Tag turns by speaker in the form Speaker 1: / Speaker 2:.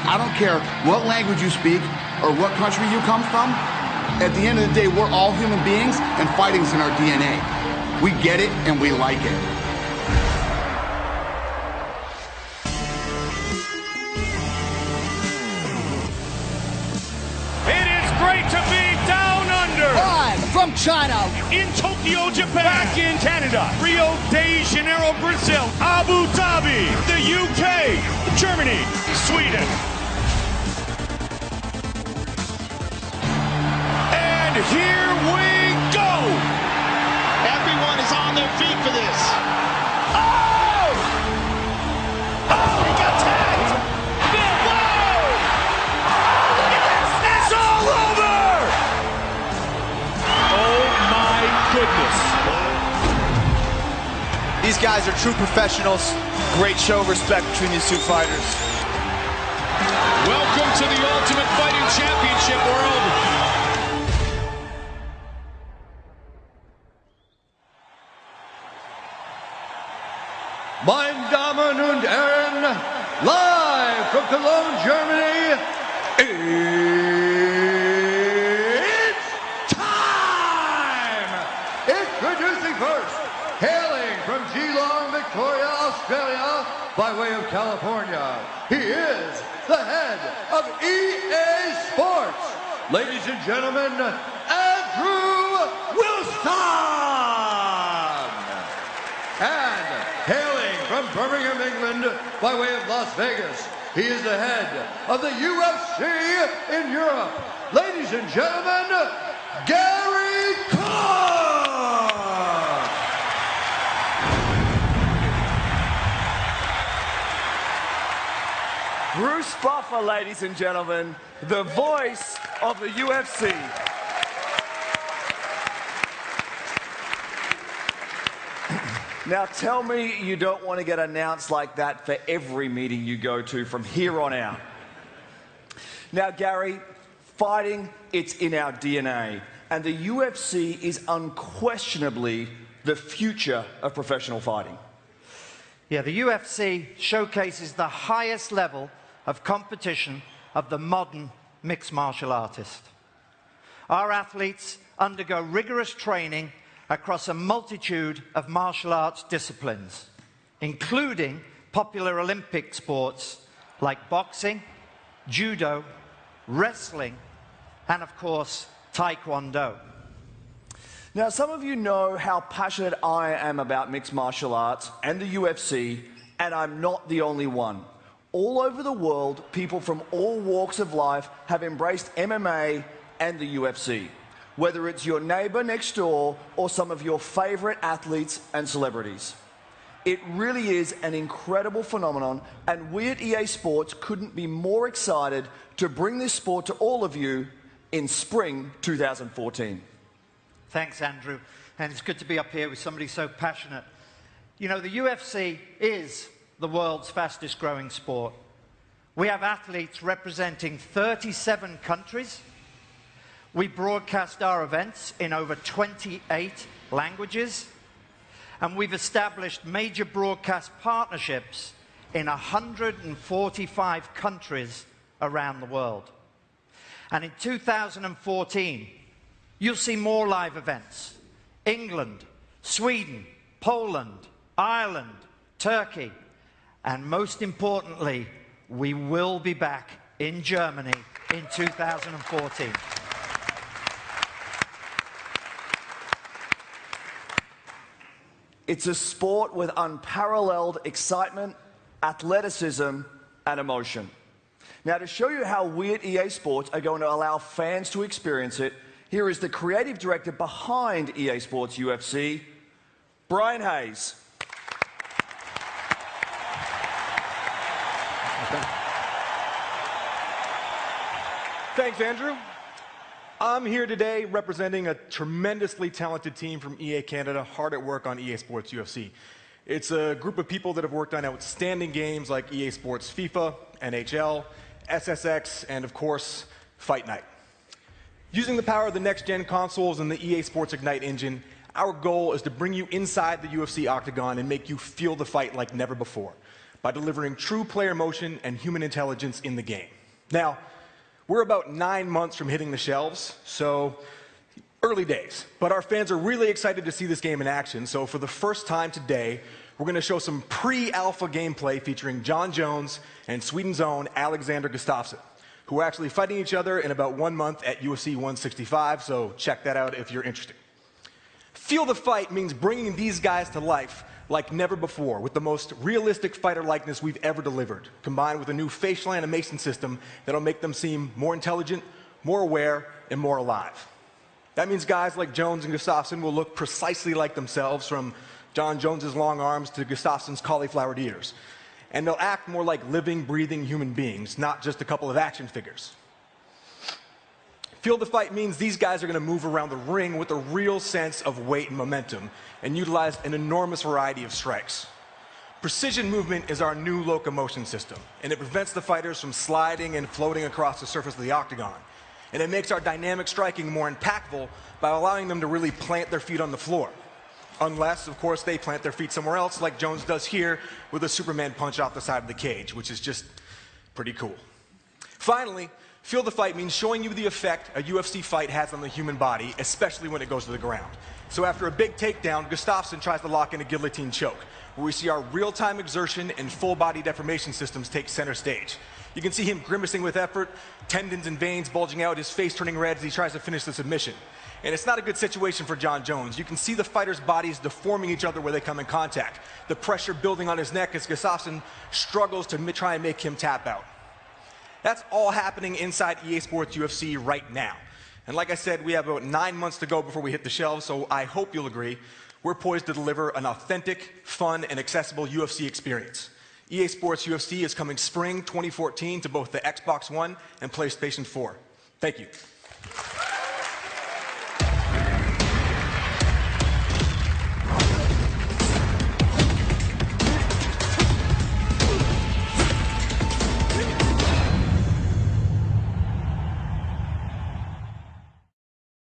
Speaker 1: I don't care what language you speak or what country you come from. At the end of the day, we're all human beings, and fighting's in our DNA. We get it, and we like it.
Speaker 2: It is great to be down under.
Speaker 3: Live from China.
Speaker 2: In Tokyo, Japan. Back in Canada. Rio de Janeiro, Brazil. Abu Dhabi. The UK. Germany. Sweden. And here we go.
Speaker 4: Everyone is on their feet for this.
Speaker 2: Oh! Oh! He got tagged. Whoa! Look at this. It's all over. Oh my goodness.
Speaker 5: These guys are true professionals. Great show of respect between these two fighters.
Speaker 4: Welcome to the Ultimate Fighting Championship world.
Speaker 6: Meine Damen und Herren, live from Cologne, Germany, it's time! Introducing first, hailing from Geelong, Victoria, Australia, by way of California, he is the head of EA Sports. Ladies and gentlemen, Andrew Wilson! And hailing from Birmingham, England, by way of Las Vegas, he is the head of the UFC in Europe. Ladies and gentlemen, Gary Clark!
Speaker 7: Bruce Buffer, ladies and gentlemen, the voice of the UFC. Now tell me you don't want to get announced like that for every meeting you go to from here on out. Now Gary, fighting, it's in our DNA, and the UFC is unquestionably the future of professional fighting.
Speaker 8: Yeah, the UFC showcases the highest level of competition of the modern mixed martial artist. Our athletes undergo rigorous training across a multitude of martial arts disciplines, including popular Olympic sports like boxing, judo, wrestling, and of course, taekwondo.
Speaker 7: Now, some of you know how passionate I am about mixed martial arts and the UFC, and I'm not the only one. All over the world, people from all walks of life have embraced MMA and the UFC. Whether it's your neighbor next door or some of your favorite athletes and celebrities. It really is an incredible phenomenon, and we at EA Sports couldn't be more excited to bring this sport to all of you in spring 2014.
Speaker 8: Thanks, Andrew. And it's good to be up here with somebody so passionate. You know, the UFC is the world's fastest growing sport. We have athletes representing 37 countries. We broadcast our events in over 28 languages, and we've established major broadcast partnerships in 145 countries around the world. And in 2014, you'll see more live events. England, Sweden, Poland, Ireland, Turkey, and most importantly, we will be back in Germany in 2014.
Speaker 7: It's a sport with unparalleled excitement, athleticism, and emotion. Now, to show you how we at EA Sports are going to allow fans to experience it, here is the creative director behind EA Sports UFC, Brian Hayes.
Speaker 9: Thanks, Andrew. I'm here today representing a tremendously talented team from EA Canada, hard at work on EA Sports UFC. It's a group of people that have worked on outstanding games like EA Sports FIFA, NHL, SSX, and of course, Fight Night. Using the power of the next-gen consoles and the EA Sports Ignite engine, our goal is to bring you inside the UFC octagon and make you feel the fight like never before. by delivering true player emotion and human intelligence in the game. Now, we're about 9 months from hitting the shelves, so early days. But our fans are really excited to see this game in action, so for the first time today, we're going to show some pre-alpha gameplay featuring Jon Jones and Sweden's own Alexander Gustafsson, who are actually fighting each other in about 1 month at UFC 165, so check that out if you're interested. Feel the Fight means bringing these guys to life like never before, with the most realistic fighter likeness we've ever delivered, combined with a new facial animation system that'll make them seem more intelligent, more aware, and more alive. That means guys like Jones and Gustafsson will look precisely like themselves, from Jon Jones's long arms to Gustafsson's cauliflowered ears. And they'll act more like living, breathing human beings, not just a couple of action figures. Feel the Fight means these guys are going to move around the ring with a real sense of weight and momentum, and utilize an enormous variety of strikes. Precision movement is our new locomotion system, and it prevents the fighters from sliding and floating across the surface of the octagon. And it makes our dynamic striking more impactful by allowing them to really plant their feet on the floor. Unless, of course, they plant their feet somewhere else, like Jones does here with a Superman punch off the side of the cage, which is just pretty cool. Finally, Feel the Fight means showing you the effect a UFC fight has on the human body, especially when it goes to the ground. So after a big takedown, Gustafsson tries to lock in a guillotine choke, where we see our real-time exertion and full-body deformation systems take center stage. You can see him grimacing with effort, tendons and veins bulging out, his face turning red as he tries to finish the submission. And it's not a good situation for Jon Jones. You can see the fighters' bodies deforming each other where they come in contact, the pressure building on his neck as Gustafsson struggles to try and make him tap out. That's all happening inside EA Sports UFC right now. And like I said, we have about 9 months to go before we hit the shelves, so I hope you'll agree we're poised to deliver an authentic, fun, and accessible UFC experience. EA Sports UFC is coming spring 2014 to both the Xbox One and PlayStation 4. Thank you.